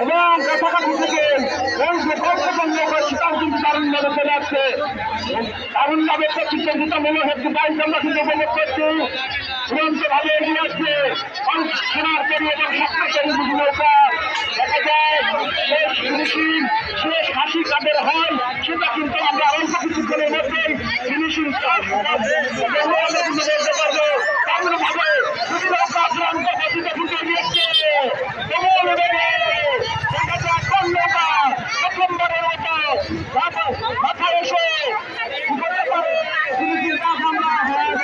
এবং কাছাকাছি থেকে ওই যে কর্মকাণ্ড সেটাও কিন্তু দারুণভাবে চলে আসছে। দারুণভাবে প্রতিযোগিতামূলক একটি বাইক আমরা কিন্তু উপভোগ করছি। চূড়ান্তভাবে এগিয়ে আসছে সোনার তৈরি এবং স্বপ্ন তৈরি দুটি নৌকা। দেখা যায় শেষ ফিনিশিং শেষ হাসি কাদের হয় সেটা কিন্তু আমরা অল্প কিছুক্ষণের মধ্যেই ফিনিশিং বলতে পারবো। তেমনভাবে দুটি নৌকা চূড়ান্ত গতিতে কিন্তু এগিয়েছে। দেখা যায় কোন নৌকা প্রথমবারের মতো মাথায় এসে বলতে পারে ফিনিশিং কাজ আমরা অনেক